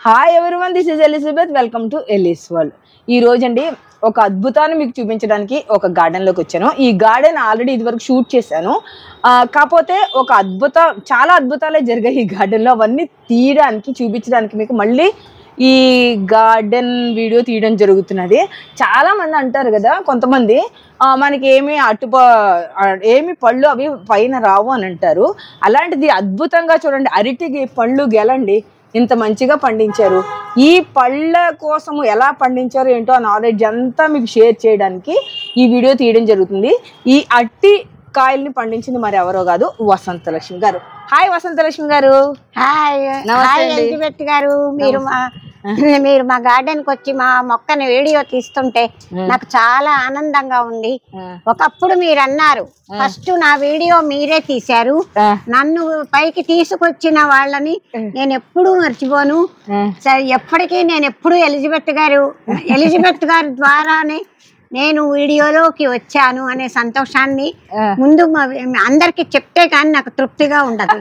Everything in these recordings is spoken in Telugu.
Hi everyone, this is Elizabeth. Welcome to Ellis world. ఈ రోజండి ఒక అద్భుతాన్ని మీకు చూపించడానికి ఒక గార్డెన్లోకి వచ్చాను. ఈ గార్డెన్ ఆల్రెడీ ఇదివరకు షూట్ చేశాను. కాకపోతే చాలా అద్భుతాలే జరిగాయి ఈ గార్డెన్లో. అవన్నీ తీయడానికి చూపించడానికి మీకు మళ్ళీ ఈ గార్డెన్ వీడియో తీయడం జరుగుతున్నది. చాలామంది అంటారు కదా, కొంతమంది మనకి ఏమి పళ్ళు అవి పైన రావు అని అంటారు. అలాంటిది అద్భుతంగా చూడండి, అరటి పళ్ళు గెలండి ఇంత మంచిగా పండించారు. ఈ పళ్ళ కోసము ఎలా పండించారు ఏంటో ఆ నాలెడ్జ్ అంతా మీకు షేర్ చేయడానికి ఈ వీడియో తీయడం జరుగుతుంది. ఈ అట్టి కాయల్ని పండించింది మరి ఎవరో కాదు, వసంతలక్ష్మి గారు. హాయ్ వసంతలక్ష్మి గారు. హాయ్ ఎలిజబెత్ గారు. మీరు మా గార్డెన్ కి వచ్చి మా మొక్కని వీడియో తీస్తుంటే నాకు చాలా ఆనందంగా ఉంది. ఒకప్పుడు మీరు అన్నారు, ఫస్ట్ నా వీడియో మీరే తీశారు, నన్ను పైకి తీసుకొచ్చిన వాళ్ళని నేను ఎప్పుడూ మర్చిపోను. ఎప్పటికీ నేను ఎప్పుడు ఎలిజబెత్ గారి ద్వారానే నేను వీడియోలోకి వచ్చాను అనే సంతోషాన్ని ముందు అందరికి చెప్తే కానీ నాకు తృప్తిగా ఉండదు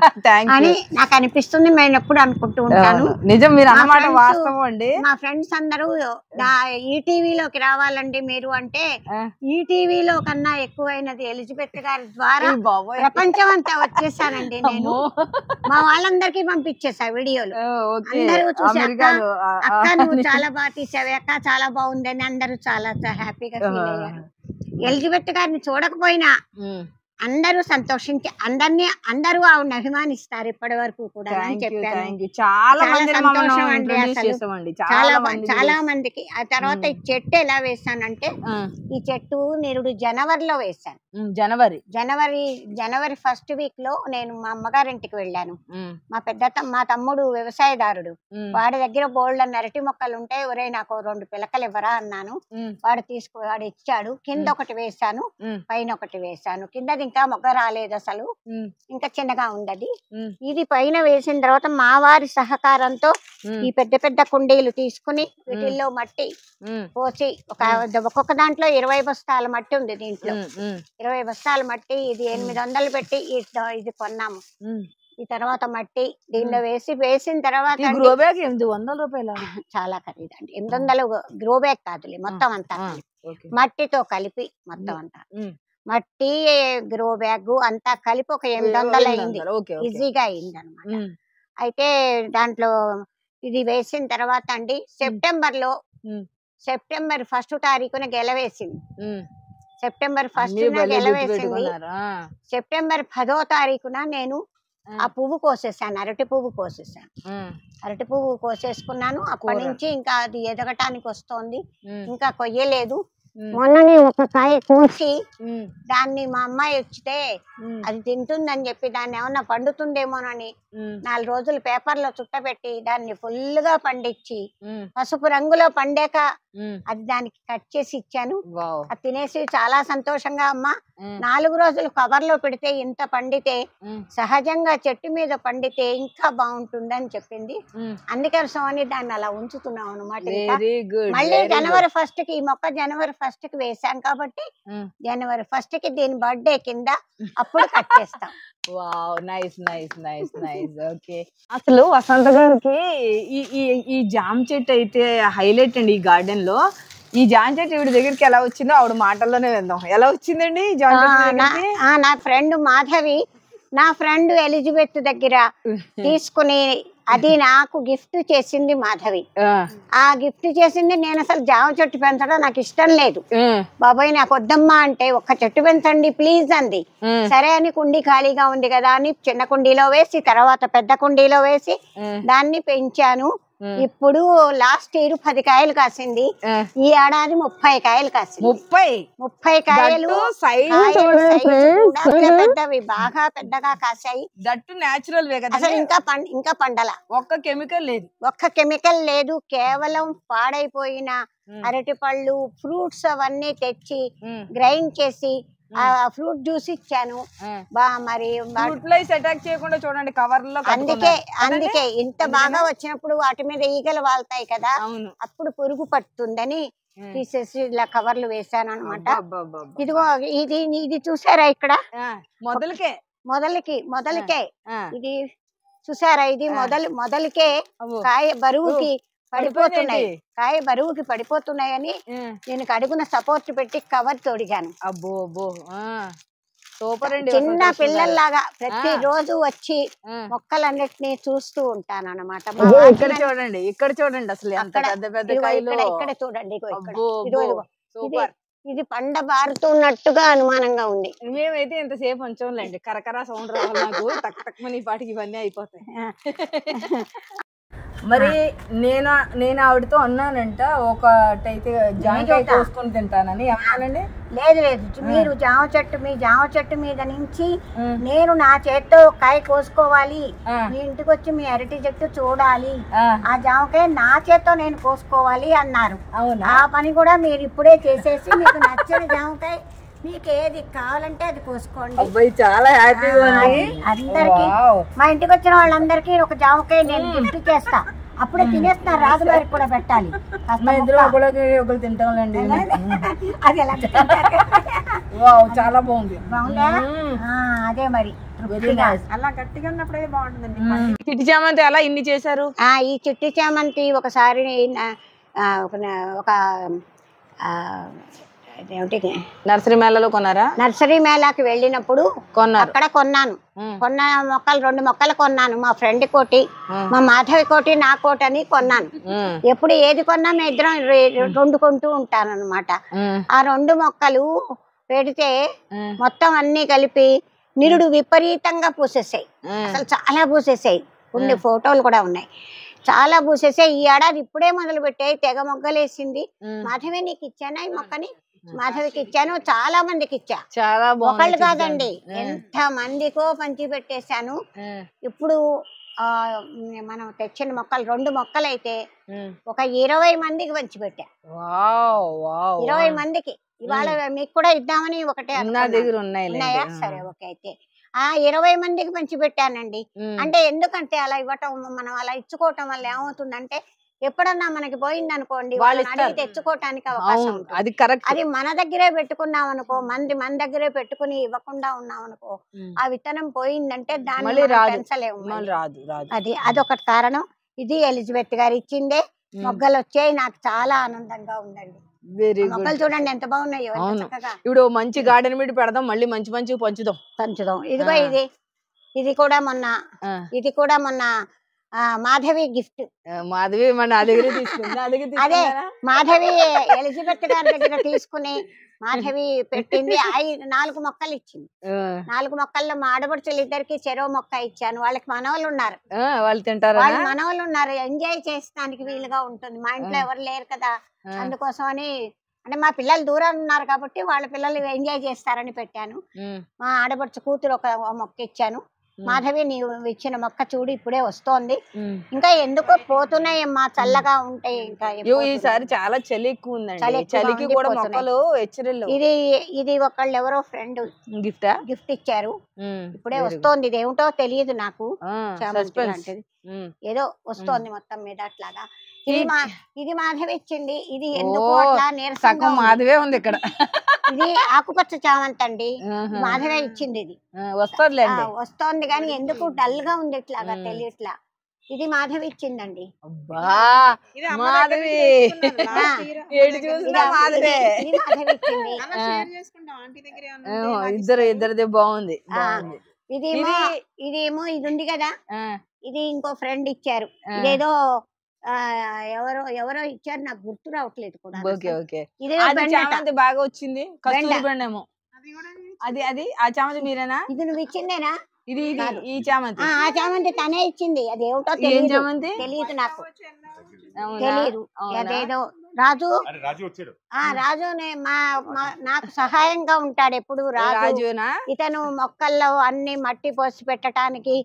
అని నాకు అనిపిస్తుంది. నేను ఎప్పుడు అనుకుంటూ ఉంటాను. నిజం, మీరు అన్నమాట వాస్తవం అండి. మా ఫ్రెండ్స్ అందరూ ఈటీవీలోకి రావాలండి మీరు అంటే, ఈటీవీలో కన్నా ఎక్కువైనది ఎలిజబెత్ గారి ద్వారా ప్రపంచం అంతా వచ్చేసానండి. నేను మా వాళ్ళందరికీ పంపించేసా వీడియోలు. అందరూ చూసి అక్క నువ్వు చాలా బాగా తీసావు, అక్క చాలా బాగుందని అందరూ చాలా హ్యాపీగా ఫీల్ అయ్యారు. ఎలిజబెత్ గారిని చూడకపోయినా అందరూ సంతోషించి అందరూ ఆవిడని అభిమానిస్తారు ఇప్పటి వరకు కూడా అని చెప్పాను. చాలా సంతోషం అండి. అసలు చాలా మందికి. ఆ తర్వాత ఈ చెట్టు ఎలా వేసానంటే, ఈ చెట్టు నిరుడు జనవరిలో వేసాను. జనవరి ఫస్ట్ వీక్ లో నేను మా అమ్మగారింటికి వెళ్ళాను. మా తమ్ముడు వ్యవసాయదారుడు, వాడి దగ్గర బోల్డ్ అరటి మొక్కలు ఉంటే, ఒరే నాకు 2 పిలకలు ఇవ్వరా అన్నాను. వాడు ఇచ్చాడు. కింద ఒకటి వేసాను, పైన ఒకటి వేసాను. కిందది ఇంకా మొగ్గ రాలేదు, అసలు ఇంకా చిన్నగా ఉండదు. ఇది పైన వేసిన తర్వాత మా వారి సహకారంతో ఈ పెద్ద పెద్ద కుండీలు తీసుకుని వీటిల్లో మట్టి పోసి ఒక్కొక్క దాంట్లో 20 బస్తాల మట్టి ఉంది. దీంట్లో 20 బస్తాల మట్టి, ఇది 800 పెట్టి ఇది కొన్నాము. ఈ తర్వాత మట్టి దీనిలో వేసిన తర్వాత 800 రూపాయలు చాలా ఖరీదండి. 800 గ్రో బ్యాగ్ కాదులే, మొత్తం అంతా మట్టితో కలిపి మొత్తం అంతా మట్టి గ్రో బ్యాగ్ అంతా కలిపి ఒక 800 అయింది. ఈజీగా అయింది అనమాట. అయితే దాంట్లో ఇది వేసిన తర్వాత అండి, సెప్టెంబర్ 1వ తారీఖున గెలవేసింది. సెప్టెంబర్ 1న గెలవేసింది. సెప్టెంబర్ 10వ తారీఖున నేను ఆ పువ్వు కోసేసాను, అరటి పువ్వు కోసేసాను. అరటి పువ్వు కోసేసుకున్నాను. అప్పటి నుంచి ఇంకా అది ఎదగటానికి వస్తోంది, ఇంకా కొయ్యలేదు. మొన్ననే ఒక కాయ కోసి దాన్ని మా అమ్మాయి వచ్చితే అది తింటుందని చెప్పి దాన్ని ఏమన్నా పండుతుందేమోనని 4 రోజులు పేపర్లో చుట్టబెట్టి దాన్ని ఫుల్ గా పండించి పసుపు రంగులో పండాక అది దానికి కట్ చేసి ఇచ్చాను. అది తినేసి చాలా సంతోషంగా, అమ్మ 4 రోజులు కవర్ లో పెడితే ఇంత పండితే, సహజంగా చెట్టు మీద పండితే ఇంకా బాగుంటుందని చెప్పింది. అందుకోసమని దాన్ని అలా ఉంచుతున్నాం అనమాట. మళ్ళీ జనవరి 1కి ఈ మొక్క జనవరి 1కి వేసాం కాబట్టి జనవరి 1కి దీని బర్త్డే కింద అప్పుడు కట్ చేస్తాం. Wow, nice. ఓకే, అసలు వసంత గారికి ఈ జామ చెట్టు అయితే హైలైట్ అండి ఈ గార్డెన్ లో. ఈ జామ చెట్టు ఈవిడ దగ్గరికి ఎలా వచ్చిందో ఆవిడ మాటల్లోనే విందాం. ఎలా వచ్చిందండి జామ చెట్టు? నా ఫ్రెండ్ మాధవి, నా ఫ్రెండ్ ఎలిజబెత్ దగ్గర తీసుకుని అది నాకు గిఫ్ట్ చేసింది మాధవి. ఆ గిఫ్ట్ చేసింది. నేను అసలు జామ చెట్టు పెంచడం నాకు ఇష్టం లేదు. బాబాయ్ నాకు వద్దమ్మా అంటే, ఒక్క చెట్టు పెంచండి ప్లీజ్ అంది. సరే అని కుండీ ఖాళీగా ఉంది కదా అని చిన్న కుండీలో వేసి, తర్వాత పెద్ద కుండీలో వేసి దాన్ని పెంచాను. ఇప్పుడు లాస్ట్ ఇయర్ 10 కాయలు కాసింది. ఈ ఏడాది 30 కాయలు కాసింది. 30 కాయలు పెద్దవి, బాగా పెద్దగా కాసాయి. దట్టు నేచురల్ వే కదా, అసలు ఇంకా పండల. ఒక్క కెమికల్ లేదు. కేవలం పాడైపోయిన అరటి పళ్ళు, ఫ్రూట్స్ అవన్నీ తెచ్చి గ్రైండ్ చేసి ఆ ఫ్రూట్ జ్యూస్ ఇచ్చాను. మరి అటాక్ చేయకుండా చూడండి కవర్ లో. అందుకే ఇంత బాగా వచ్చినప్పుడు వాటి మీద ఈగలు వాళ్తాయి కదా, అప్పుడు పురుగు పడుతుందని తీసేసి ఇలా కవర్లు వేసాను అనమాట. ఇదిగో ఇది చూసారా ఇక్కడ మొదలకే ఇది చూసారా ఇది మొదలుకే కాయ బరువుకి పడిపోతున్నాయి, కాయ బరువుకి పడిపోతున్నాయని నేను అడుగున సపోర్ట్ పెట్టి కవర్ తొడిగాను. అబ్బో అబ్బో సూపర్ అండి. చిన్న పిల్లల్లాగా ప్రతి రోజు వచ్చి మొక్కలన్నిటినీ చూస్తూ ఉంటాను అన్నమాట. ఇక్కడ చూడండి అసలు ఎంత పెద్ద పెద్ద కాయలు. ఇక్కడ చూడండి, ఇది పండ బారుతున్నట్టుగా అనుమానంగా ఉంది. మేమైతే ఎంతసేపు ఉంచంలేండి, కరకర సౌండ్ రావాలి నాకు, తక్కువ తక్కువ ఈ పాటికి ఇవన్నీ అయిపోతాయి. మరి నేను ఆవిడతో అన్నానంట ఒకటైతే జామకాయ కోసుకొని తింటానని. ఏమన్నానండి? లేదు మీరు మీ జామ చెట్టు మీద నుంచి నేను నా చేత్తో కాయ కోసుకోవాలి, మీ ఇంటికి వచ్చి మీ అరటి చెట్టు చూడాలి, ఆ జామకాయ నా చేత్తో నేను కోసుకోవాలి అన్నారు. ఆ పని కూడా మీరు ఇప్పుడే చేసేసి మీకు నచ్చిన జామకాయ మీకు ఏది కావాలంటే అది కోసుకోండి. అబ్బాయి చాలా హ్యాపీగా ఉంది. అందరికి మా ఇంటికి వచ్చిన వాళ్ళందరికీ ఒక జామకాయ నేను గిఫ్ట్ చేస్తా. అప్పుడే తినేస్తున్నారు, రాజుగారికి కూడా పెట్టాలి. ఒకరు తింటాంలేండి. అది ఎలా చాలా బాగుంది. బాగుందా? అదే మరి అలా గట్టిగా ఉన్నప్పుడే బాగుంటుందండి. చిట్టి చామంతి అలా ఇన్ని చేశారు. ఈ చిట్టి చామంతి ఒకసారి ఒక నర్సరీ మేళలో కొన్నారా? నర్సరీ మేళాకి వెళ్ళినప్పుడు అక్కడ కొన్నాను. కొన్న మొక్కలు 2 మొక్కలు కొన్నాను. మా ఫ్రెండ్ కోటి, మా మాధవి కోటి, నా కోటి అని కొన్నాను. ఎప్పుడు ఏది కొన్నా మేము ఇద్దరం 2 కొంటూ ఉంటాను అనమాట. ఆ 2 మొక్కలు పెడితే మొత్తం అన్ని కలిపి నిరుడు విపరీతంగా పూసేసాయి. అసలు చాలా పూసేసాయి. కొన్ని ఫోటోలు కూడా ఉన్నాయి. చాలా పూసేసాయి. ఈ ఏడాది ఇప్పుడే మొదలు పెట్టాయి, తెగ మొగ్గలేసింది. మాధవి నీకు ఇచ్చానా ఈ మొక్కని? మాధవికి ఇచ్చాను, చాలా మందికి ఇచ్చా. చాలా ఒకళ్ళు కాదండి, ఎంత మందికో పంచి పెట్టేశాను. ఇప్పుడు మనం తెచ్చిన మొక్కలు 2 మొక్కలు అయితే ఒక 20 మందికి పంచి పెట్టా. 20 మందికి. ఇవాళ మీకు కూడా ఇద్దామని ఒకటే ఉన్నాయా? సరే ఓకే. అయితే 20 మందికి పంచి పెట్టానండి. అంటే ఎందుకంటే అలా ఇవ్వటం, మనం అలా ఇచ్చుకోవటం వల్ల ఏమవుతుందంటే ఎప్పుడన్నా మనకి పోయింది అనుకోండి, వాళ్ళని తెచ్చుకోవటానికి అవకాశం ఉంటుంది. అది కరెక్ట్. అది మన దగ్గరే పెట్టుకున్నాం అనుకో, మన దగ్గరే పెట్టుకుని ఇవ్వకుండా ఉన్నాం అనుకో, ఆ విత్తనం పోయిందంటే దాన్ని పెంచలేము. అదొకటి కారణం. ఇది ఎలిజబెత్ గారు ఇచ్చిందే. మొగ్గలు వచ్చాయి, నాకు చాలా ఆనందంగా ఉందండి. మొక్కలు చూడండి ఎంత బాగున్నాయో. ఇప్పుడు మంచి గార్డెన్ మీద పెడదాం, మళ్ళీ మంచి మంచి పంచుదాం. ఇదిగో ఇది కూడా మొన్న మాధవి గిఫ్ట్. మాధవి మన దగ్గర తీసుకుంది. అదే మాధవి ఎలిజబెత్ గారి దగ్గర తీసుకుని మాధవి పెట్టింది. 4 మొక్కలు ఇచ్చింది. 4 మొక్కల్లో మా ఆడపడుచులు ఇద్దరికి చెరో మొక్క ఇచ్చాను. వాళ్ళకి మనవలు ఉన్నారు, వాళ్ళు తింటారు. వాళ్ళు మనవలు ఉన్నారు, ఎంజాయ్ చేసడానికి వీలుగా ఉంటుంది. మా ఇంట్లో ఎవరు లేరు కదా, అందుకోసం అని, అంటే మా పిల్లలు దూరం ఉన్నారు కాబట్టి వాళ్ళ పిల్లలు ఎంజాయ్ చేస్తారని పెట్టాను. మా ఆడపడుచు కూతురు ఒక మొక్క ఇచ్చాను. మాధవి నీవు ఇచ్చిన మొక్క చూడు ఇప్పుడే వస్తోంది. ఇంకా ఎందుకో పోతున్నాయమ్మా, చల్లగా ఉంటాయి. ఇంకా ఈసారి చాలా చలి ఎక్కువ ఉందండి. చలికి కూడా మొక్కలు ఇది ఒకళ్ళు ఎవరో ఫ్రెండ్ గిఫ్ట్ ఇచ్చారు. ఇప్పుడే వస్తోంది. ఇది ఏమిటో తెలియదు నాకు, ఏదో వస్తోంది మొత్తం మీద అట్లాగా. ఇది మాధవి ఇచ్చింది. ఇది ఎందుకు అట్లా నీరసంగా మాధవే ఉంది ఇక్కడ. ఇది ఆకుపచ్చ చామంతి అండి, మాధవే ఇచ్చింది. ఇది వస్తోంది కానీ ఎందుకు డల్ గా ఉంది ఇట్లాగా తెలియట్లా. ఇది మాధవి ఇచ్చిందండి. మాధవి ఇద్దరిది బాగుంది. ఇదేమో ఇది ఉంది కదా, ఇది ఇంకో ఫ్రెండ్ ఇచ్చారు. ఇదేదో ఎవరో ఇచ్చారు, నాకు గుర్తు రావట్లేదు కూడా. బాగా వచ్చింది. అది ఆ చామంతి మీరేనా? ఇది నువ్వు ఇచ్చిందేనా? ఇది ఈ చామంతి. ఆ చామంతి తనే ఇచ్చింది. అది ఏమిటో తెలియదు నాకు, తెలియదు. అదేదో రాజు నాకు సహాయంగా ఉంటాడు ఎప్పుడు. రాజు ఇతను మొక్కల్లో అన్ని మట్టి పోసి పెట్టడానికి,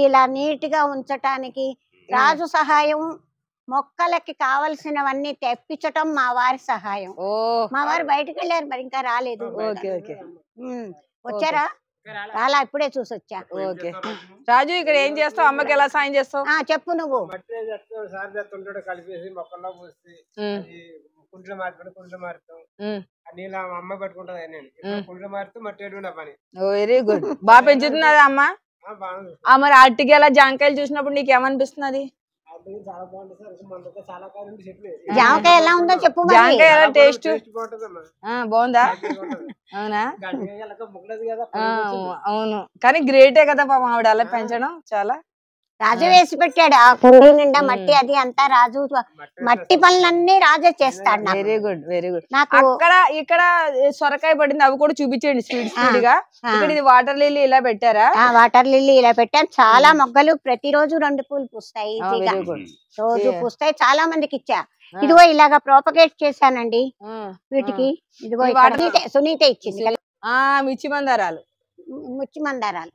ఇలా నీట్ గా ఉంచటానికి రాజు సహాయం. మొక్కలకి కావలసినవన్నీ తెప్పించటం మా వారి సహాయం. మా వారు బయటకు వెళ్ళారు, మరి ఇంకా రాలేదు. వచ్చారా? రాలా, ఇప్పుడే చూసొచ్చా. రాజు ఇక్కడ ఏం చేస్తావు? అమ్మకి ఎలా సాయం చేస్తావు? చెప్పు నువ్వు. Very good. బాగా పెంచుతున్నదా అమ్మ? మరి అరటిగేల జాంకాయలు చూసినప్పుడు నీకు ఏమనిపిస్తుంది? జామకాయ ఎలా ఉందో చెప్పు. జాంకాయ ఎలా టేస్ట్ బాగుందా? అవునా? అవును, కానీ గ్రేటే కదా పాపం ఆవిడ అలా పెంచడం. చాలా రాజు వేసి పెట్టాడు ఆ కుండీ నిండా మట్టి. అది అంతా రాజు మట్టి పనులన్నీ రాజే చేస్తాడు. Very good, very good. నాకు అక్కడ ఇక్కడ సొరకాయ పడింది, అవి కూడా చూపించండి స్పీడ్ గా. ఇక్కడ ఇది వాటర్ లిల్లీ ఇలా పెట్టారా? వాటర్ లిల్లీ ఇలా పెట్టాను. చాలా మొగ్గలు ప్రతిరోజు 2 పూలు పూస్తాయి. రోజు పూస్తాయి. చాలా మందికి ఇచ్చా. ఇదిగో ఇలాగా ప్రోపగేట్ చేశానండి వీటికి. ఇదిగో సునీత ఇచ్చింది మిర్చి మందారాలు. మిర్చి మందారాలు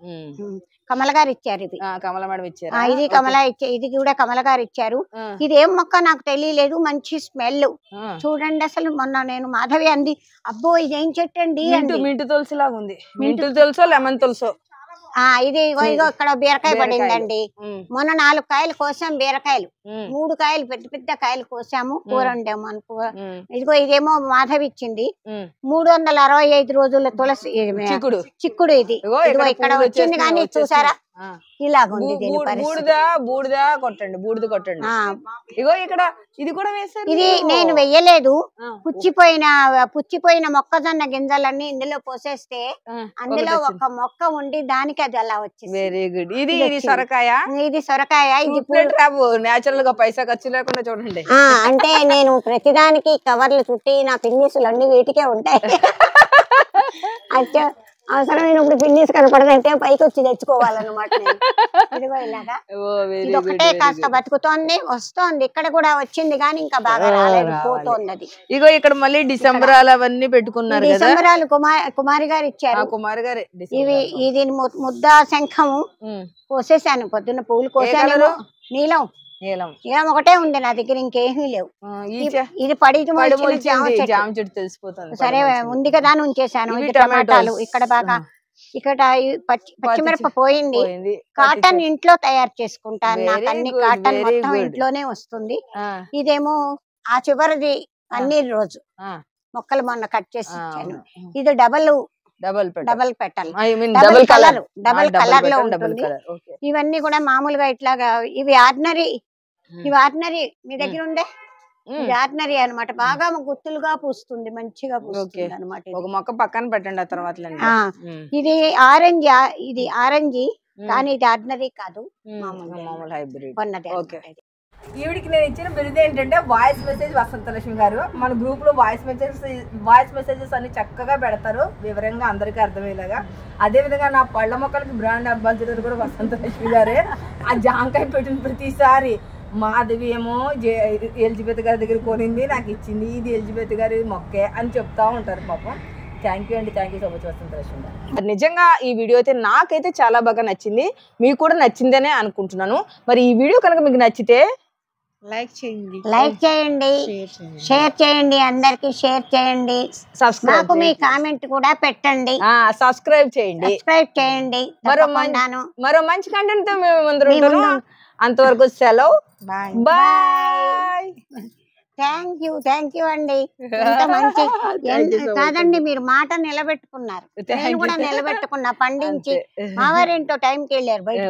కమల గారు ఇచ్చారు. ఇది కమల మేడం ఇచ్చారు. ఇది కమల ఇది కూడా కమల గారు ఇచ్చారు. ఇది ఏం మొక్క నాకు తెలియలేదు. మంచి స్మెల్ చూడండి. అసలు మొన్న నేను మాధవి అంది, అబ్బో ఇదేం చెట్టు అండి. మింటు తులసి లాగా ఉంది. మింటు తులసో లెమన్ తులసో. ఇది ఇగో ఇక్కడ బీరకాయ పడిందండి. మొన్న 4 కాయలు కోసాం బీరకాయలు. 3 కాయలు పెద్ద పెద్ద కాయలు కోసాము. కూర వండాము అనుకో. ఇదిగో ఇదేమో మాధవి ఇచ్చింది. 365 రోజుల తులసి చిక్కుడు. ఇది ఇదిగో ఇక్కడ వచ్చింది. కానీ చూసారా ఇలాగుంది. బూడిద కొట్టండి. ఇగో ఇక్కడ ఇది కూడా వేసారు. ఇది నేను వెయ్యలేదు. పుచ్చిపోయిన మొక్కజొన్న గింజలన్నీ ఇందులో పోసేస్తే అందులో ఒక మొక్క ఉండి దానికి అది అలా వచ్చింది. Very good. ఇది సొరకాయ. ఇది సొరకాయ. ఇది నేచురల్ గా పైసా ఖర్చు లేకుండా చూడండి. అంటే నేను ప్రతిదానికి కవర్లు చుట్టి నా పిన్నిసులు అన్ని వీటికే ఉంటాయి. అవసరమైనప్పుడు పిన్నిస్ కనపడదంటే పైకి వచ్చి తెచ్చుకోవాలన్నమాట. ఇది ఒకటే కాస్త బతుకుతోంది, వస్తోంది. ఇక్కడ కూడా వచ్చింది కానీ ఇంకా బాగా రాలేదు, పోతోంది అది. ఇగో ఇక్కడ మళ్ళీ డిసెంబరాలు అవన్నీ పెట్టుకున్నారు. డిసెంబరాలు కుమారి గారు ఇచ్చారు. కుమారి గారు ఇది ముద్దా శంఖము కోసేసాను. పొద్దున్న పువ్వులు కోసాను. నీలం ఒకటే ఉంది నా దగ్గర, ఇంకేమీ లేవు. ఇది పడి జామ చెట్టు తెలిసిపోతుంది. సరే ఉంది కదా అని ఉంచేసాను. టమాటాలు ఇక్కడ బాగా. ఇక్కడ పచ్చిమిరప పోయింది. కాటన్ ఇంట్లో తయారు చేసుకుంటాను. నాకు అన్ని కాటన్ మొత్తం ఇంట్లోనే వస్తుంది. ఇదేమో ఆ చివరిది పన్నీర్ రోజు మొక్కలు మొన్న కట్ చేసి ఇచ్చాను. ఇది డబల్ పెటల్ డబల్ కలర్ లో ఉంటుంది. ఇవన్నీ కూడా మామూలుగా ఇట్లాగా ఇవి ఆర్డినరీ. మీ దగ్గర ఉండే ఇది ఆర్డినరీ అనమాట. బాగా గుత్తులుగా పూస్తుంది, మంచిగా పూస్తుంది అనమాట. ఒక మొక్క పక్కన పెట్టండి. ఆ తర్వాత ఇది ఆరెంజ్ కానీ ఇది ఆర్డినరీ కాదు, మామూలు హైబ్రిడ్ కొన్నది. ఈవిడికి నేను ఇచ్చిన బిరుదు ఏంటంటే వాయిస్ మెసేజ్ వసంతలక్ష్మి గారు. మన గ్రూప్ లో వాయిస్ మెసేజెస్ అన్ని చక్కగా పెడతారు, వివరంగా అందరికీ అర్థమయ్యేలాగా. అదే విధంగా నా పళ్ళ మొక్కలకి బ్రాండ్ అంబాసిడర్ కూడా వసంతలక్ష్మి గారే. ఆ జాంకాయ పెట్టిన ప్రతిసారి మాధవి ఏమో ఎలిజబెత్ గారి దగ్గర కొనింది, నాకు ఇచ్చింది. ఇది ఎలిజబెత్ గారి మొక్కే అని చెప్తా ఉంటారు పాపం. థ్యాంక్ యూ అండి. Thank you so much Vasanthalakshmi గారు. నిజంగా ఈ వీడియో అయితే నాకైతే చాలా బాగా నచ్చింది. మీకు కూడా నచ్చిందనే అనుకుంటున్నాను. మరి ఈ వీడియో కనుక మీకు నచ్చితే లైక్ చేయండి, షేర్ చేయండి, అందరికి షేర్ చేయండి. నాకు మీ కామెంట్ కూడా పెట్టండి. సబ్స్క్రైబ్ చేయండి. మరో మంచి కంటెంట్ తో మేము ముందు ఉంటాము. అంతవరకు సెలవు. బాయ్. థ్యాంక్ యూ అండి. ఎంత మంచి కాదండి, మీరు మాట నిలబెట్టుకున్నారు. నేను కూడా నిలబెట్టుకున్నా. పండించి మావారేంటో టైంకి వెళ్ళారు బయట.